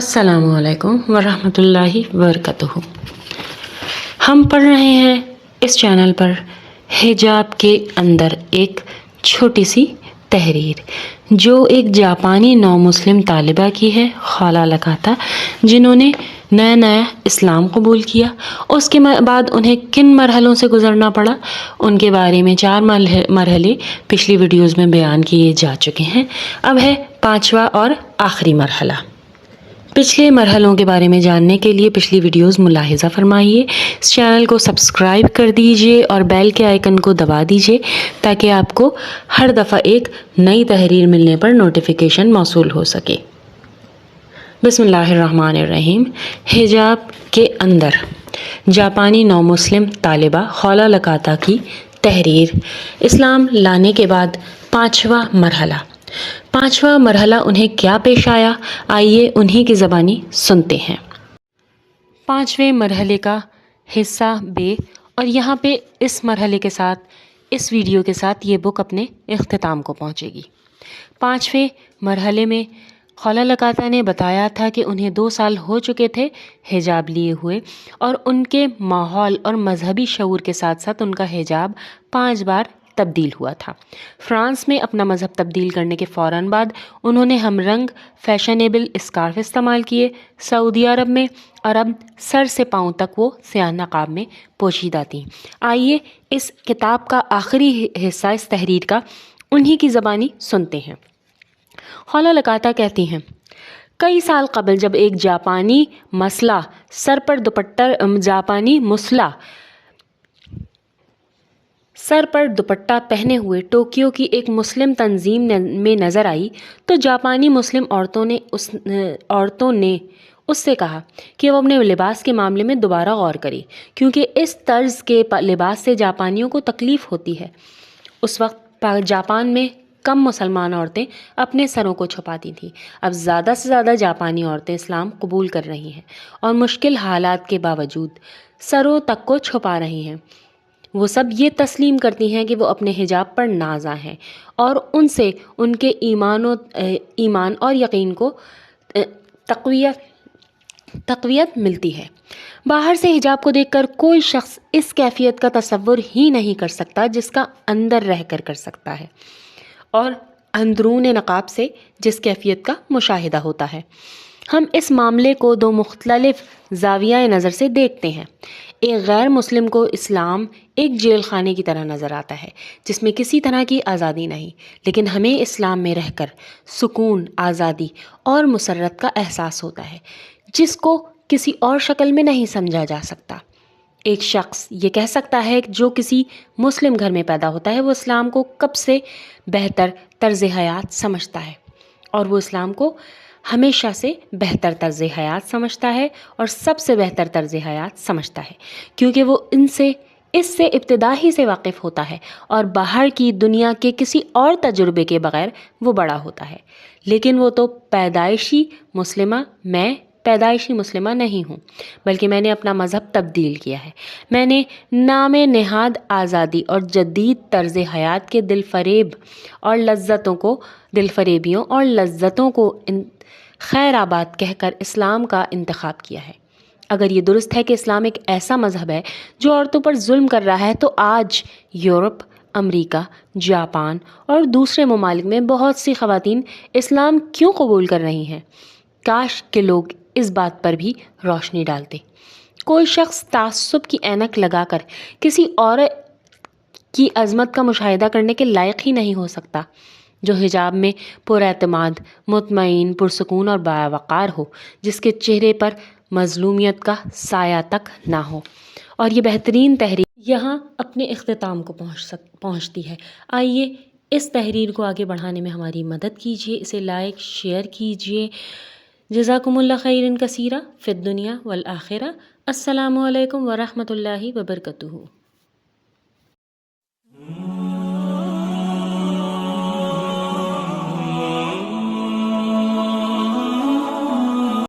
السلام علیکم ورحمۃ اللہ وبرکاتہ۔ ہم پڑھ رہے ہیں اس چینل پر حجاب کے اندر ایک چھوٹی سی تحریر جو ایک جاپانی نو مسلم طالبہ کی ہے، خالہ لکاتا، جنہوں نے نیا اسلام قبول کیا۔ اس کے بعد انہیں کن مرحلوں سے گزرنا پڑا، ان کے بارے میں 4 مرحلے پچھلی ویڈیوز میں بیان کیے جا چکے ہیں۔ اب ہے 5واں اور آخری مرحلہ۔ پچھلے مرحلوں کے بارے میں جاننے کے لیے پچھلی ویڈیوز ملاحظہ فرمائیے، اس چینل کو سبسکرائب کر دیجئے اور بیل کے آئیکن کو دبا دیجئے تاکہ آپ کو ہر دفعہ ایک نئی تحریر ملنے پر نوٹیفیکیشن موصول ہو سکے۔ بسم اللہ الرحمن الرحیم۔ حجاب کے اندر جاپانی نو مسلم طالبہ خالہ لکاتا کی تحریر، اسلام لانے کے بعد 5واں مرحلہ۔ 5واں مرحلہ انہیں کیا پیش آیا، آئیے انہی کی زبانی سنتے ہیں۔ 5ویں مرحلے کا حصہ بے، اور یہاں پہ اس مرحلے کے ساتھ، اس ویڈیو کے ساتھ یہ بک اپنے اختتام کو پہنچے گی۔ 5ویں مرحلے میں خالہ لکاتا نے بتایا تھا کہ انہیں 2 سال ہو چکے تھے حجاب لیے ہوئے، اور ان کے ماحول اور مذہبی شعور کے ساتھ ساتھ ان کا حجاب 5 بار تبدیل ہوا تھا۔ فرانس میں اپنا مذہب تبدیل کرنے کے فوراً بعد انہوں نے ہم رنگ فیشنیبل اسکارف استعمال کیے سعودی عرب میں، اور اب سر سے پاؤں تک وہ سیاہ نقاب میں پوشیدہ تھیں۔ آئیے اس کتاب کا آخری حصہ اس تحریر کا انہی کی زبانی سنتے ہیں۔ خالہ لکاتا کہتی ہیں، کئی سال قبل جب ایک جاپانی مسلح سر پر دوپٹہ پہنے ہوئے ٹوکیو کی ایک مسلم تنظیم میں نظر آئی تو جاپانی مسلم عورتوں نے اس سے کہا کہ وہ اپنے لباس کے معاملے میں دوبارہ غور کرے، کیونکہ اس طرز کے لباس سے جاپانیوں کو تکلیف ہوتی ہے۔ اس وقت جاپان میں کم مسلمان عورتیں اپنے سروں کو چھپاتی تھیں، اب زیادہ سے زیادہ جاپانی عورتیں اسلام قبول کر رہی ہیں اور مشکل حالات کے باوجود سروں تک کو چھپا رہی ہیں۔ وہ سب یہ تسلیم کرتی ہیں کہ وہ اپنے حجاب پر نازاں ہیں، اور ان سے ان کے ایمان اور یقین کو تقویت ملتی ہے۔ باہر سے حجاب کو دیکھ کر کوئی شخص اس کیفیت کا تصور ہی نہیں کر سکتا جس کا اندر رہ کر سکتا ہے، اور اندرون نقاب سے جس کیفیت کا مشاہدہ ہوتا ہے۔ ہم اس معاملے کو 2 مختلف زاویہ نظر سے دیکھتے ہیں۔ ایک غیر مسلم کو اسلام ایک جیل خانے کی طرح نظر آتا ہے جس میں کسی طرح کی آزادی نہیں، لیکن ہمیں اسلام میں رہ کر سکون، آزادی اور مسرت کا احساس ہوتا ہے جس کو کسی اور شکل میں نہیں سمجھا جا سکتا۔ ایک شخص یہ کہہ سکتا ہے کہ جو کسی مسلم گھر میں پیدا ہوتا ہے وہ اسلام کو کب سے بہتر طرز حیات سمجھتا ہے، اور وہ اسلام کو ہمیشہ سے بہتر طرز حیات سمجھتا ہے اور سب سے بہتر طرز حیات سمجھتا ہے، کیونکہ وہ اس سے ابتدائی سے واقف ہوتا ہے اور باہر کی دنیا کے کسی اور تجربے کے بغیر وہ بڑا ہوتا ہے۔ لیکن وہ تو پیدائشی مسلمہ نہیں ہوں، بلکہ میں نے اپنا مذہب تبدیل کیا ہے۔ میں نے نام نہاد آزادی اور جدید طرز حیات کے دل فریبیوں اور لذتوں کو خیر آباد کہہ کر اسلام کا انتخاب کیا ہے۔ اگر یہ درست ہے کہ اسلام ایک ایسا مذہب ہے جو عورتوں پر ظلم کر رہا ہے، تو آج یورپ، امریکہ، جاپان اور دوسرے ممالک میں بہت سی خواتین اسلام کیوں قبول کر رہی ہیں؟ کاش کہ لوگ اس بات پر بھی روشنی ڈالتے۔ کوئی شخص تعصب کی اینک لگا کر کسی اور کی عظمت کا مشاہدہ کرنے کے لائق ہی نہیں ہو سکتا، جو حجاب میں پر اعتماد، مطمئن، پرسکون اور باوقار ہو، جس کے چہرے پر مظلومیت کا سایہ تک نہ ہو۔ اور یہ بہترین تحریر یہاں اپنے اختتام کو پہنچتی ہے۔ آئیے اس تحریر کو آگے بڑھانے میں ہماری مدد کیجیے، اسے لائک، شیئر کیجیے۔ جزاکم اللہ خیرا کثیرا فی الدنیا والآخرہ۔ السلام علیکم ورحمۃ اللہ وبرکاتہ۔